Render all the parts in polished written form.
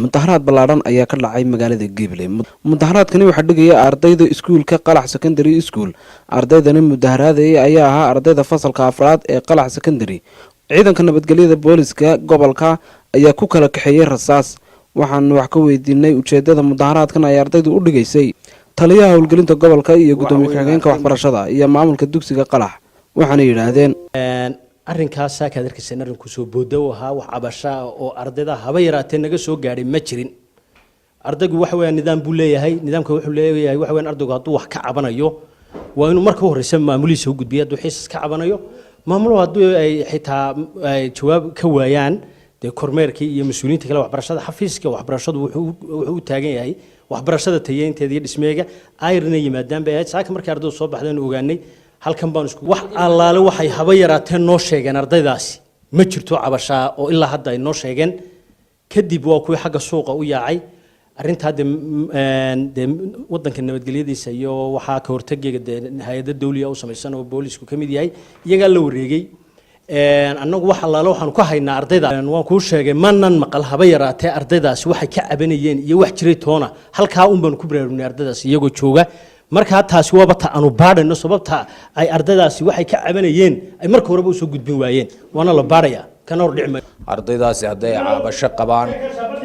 mudaharaad ballaaran ayaa ka dhacay magaalada Gabiley. Mudaharaadkani waxa dhigaya ardayda iskuulka Qalax Secondary School. Ardaydani mudaharaaday ayaa ahaa ardayda fasalka afraad ee Qalax Secondary. Ciidanka nabadgelyada booliska gobolka ayaa ku kala kaxeeyay rasaas. Waxaan wax ka weydiinay ujeedada mudaharaadkan ay ardaydu u dhigaysay taliyaha howlgelinta gobolka iyo gudoomiye ku-xigeenka waxbarashada iyo maamulka dugsiga Qalax. waxaana yiraahdeen arrinkaas ka darkiisana arrinku soo boodo waxa wax cabasha oo ardayda haba yaraatee naga soo gaaray ma jirin. ardaygu waxa weeyaan nidaam buu leeyahay, nidaamka wuxuu leeyahay waxa weeyaan ardaygu hadduu wax ka cabanayo waa inuu marka horeysa maamuliisa u gudbiyo. hadduu xiisas ka cabanayo maamuluhu hadduu ay xitaa ay jawaab ka waayaan de kormeerkii iyo mas'uuliyiinta kale waxbarashada xafiiska waxbarashadu wuxuu u taagan yahay waxbarashada tayeynteeda iyo dhismeega ayrina yimaadaan bay saaka markii ardaydu soo baxdeen ogaanay halkan baan isku wax allaale waxay haba yaraateen noo sheegeen ardaydaasi ma jirto cabasha oo ilaa hadda ay noo sheegeen. kadib waa kuwii xagga suuqa u yaacay arrinta de wadanka nabadgelyadiisa iyo waxa ka hortagayga hay'adda dawliga u samaysan oo boolisku kamid yahay iyaga la wareegay. annagu wax allaale waxaan ku haynaa ardayda waan ku sheegay manan maqal haba yaraatee ardaydaasi waxay ka cabanayeen iyo wax jiray toona halka un baan ku baraarunay ardaydaasi iyagoo jooga. marka taasi waa bata aanu baadhayno sababta ay ardaydaasi waxay ka cabanayeen ay marka horeba u soo gudbin waayeen waana la baadhaya kana hor dhicmay. ardaydaasi hadday cabasho qabaan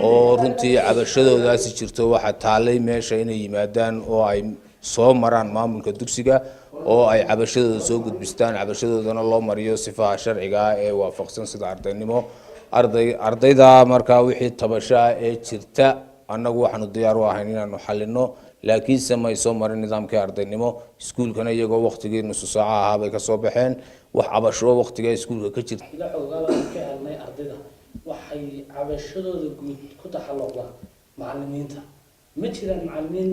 oo runtii cabashadoodaasi jirto waxa taalay meesha inay yimaadaan oo ay soo maraan maamulka dugsiga oo ay cabashadooda soo gudbistaan cabashadoodana loo mariyo sifaha sharciga ah ee waafaqsan sida ardaynimo ardayda marka wixii tabasho ee jirta annagu waxaanu diyaar u ahayn inaanu xalino laakiin samay soo marin nidaamkii ardaynimo iskuulkana iyagoo waqtigii nusu saaca ahaa bay ka soo baxeen wax cabasho waqtiga iskuulka ka jirta ila xogaaba ka helnay ardayda waxay cabashadooda guud ku taxalluqda macallimiinta ma jiraan macallimiin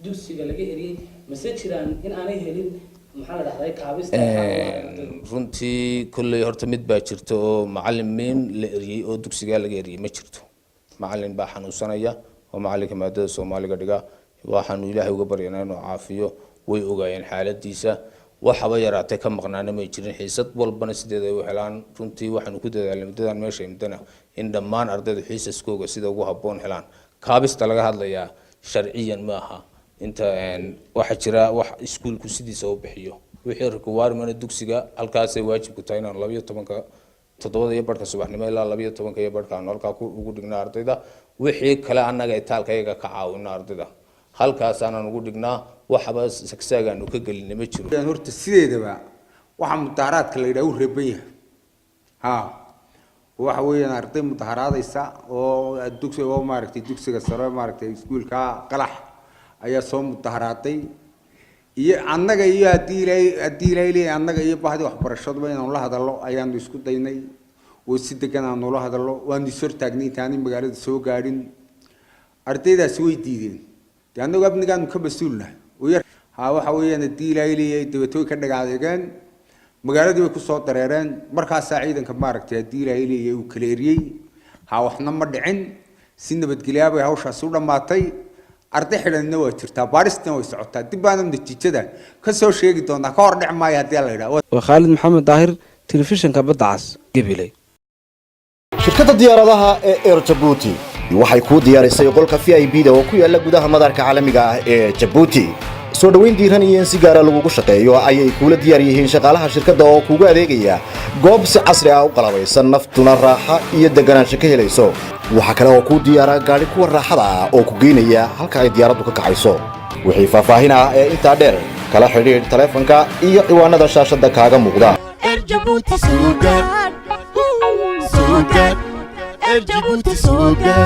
dugsiga laga eriyay mase jiraan in aanay helin maxaa la dhahday kaabista runtii kulley horta mid baa jirta oo macallimiin la eriyay oo dugsiga laga eriyay ma jirto. macallin baa xanuunsanaya oo macallinka maadada Soomaaliga dhiga waxaanu Ilaahay uga baryaynaa inuu caafiyo way ogaayeen xaaladiisa waxaba yaraatay ka maqnaana ma jirin xiisad walbana sideed ay u helaan. runtii waxaanu ku dadaalnay muddadan meesha imtana in dhammaan ardaydu xiisaskooga sida ugu habboon helaan. kaabista laga hadlayaa sharciyan ma aha inta waxa jira wax iskuulku sidiisa u bixiyo wixii requirement dugsiga halkaas ay waajib ku tahay inaan 12 todobada iyo barka subaxnimo ilaa 12 iyo barka aan halka ku ugu dhignaa ardayda wixii kale annaga ay taalkayga ka caawinaa ardayda halkaas aan ugu dhignaa waxba sagsaagaan ka galin ma jiro. horta sideedaba waxa mudaharaadka la yiraahdo reeban yahay waxa weeyaan arday mudaharaadaysa oo dugsiga oo maaragtay dugsiga sare maaragtay iskuulka Qalax ayaa soo mudaharaaday iyo annaga iyo hadii ilaahay annaga iyo baahdi waxbarashadu inaan la hadallo ayaan isku daynay oo si degan aan ula hadallo waan isor taagnay intaan magaalada soo gaadhin ardaydaas way diideen annagu abnigaan ka masuulnahay waxa weeyaan hadii ilaahay dawladdu ka dhagaadeen magaaladii way ku soo dareereen markaas ciidanka maaragtay hadii ilaahay uu kala eriyay waxna ma dhicin si nabadgelyo ah hawshaas u dhamaatay. arday xidhanna waa jirtaa baaristana way socotaa dib baan natiijada ka soo sheegi doonaa ka hor dhic maayo hadii la yiraahdo. waa Khalid Maxamed Daahir telefishinka Badda Cas Gabiley. shirkadda diyaaradaha ee Air Djibouti waxay ku diyaarisay qolka VIP-da oo ku yaala gudaha madaarka caalamiga ah ee Djibouti. soo dhaweyn diiran iyo si gaar ah lagu shaqeeyo ayay kula diyaar yihiin shaqaalaha shirkadda oo kugu adeegaya goob si casri ah u qalabaysan naftuna raaxa iyo deganaansho ka helayso. waxa kale oo ku diyaara gaari kuwa raaxada ah oo ku geynaya halka ay diyaaraddu ka kacayso. wixii faahfaahin ah ee inta dheer kala xiriir taleefanka iyo ciwaanada shaashada kaaga muuqda. Djibouti suuga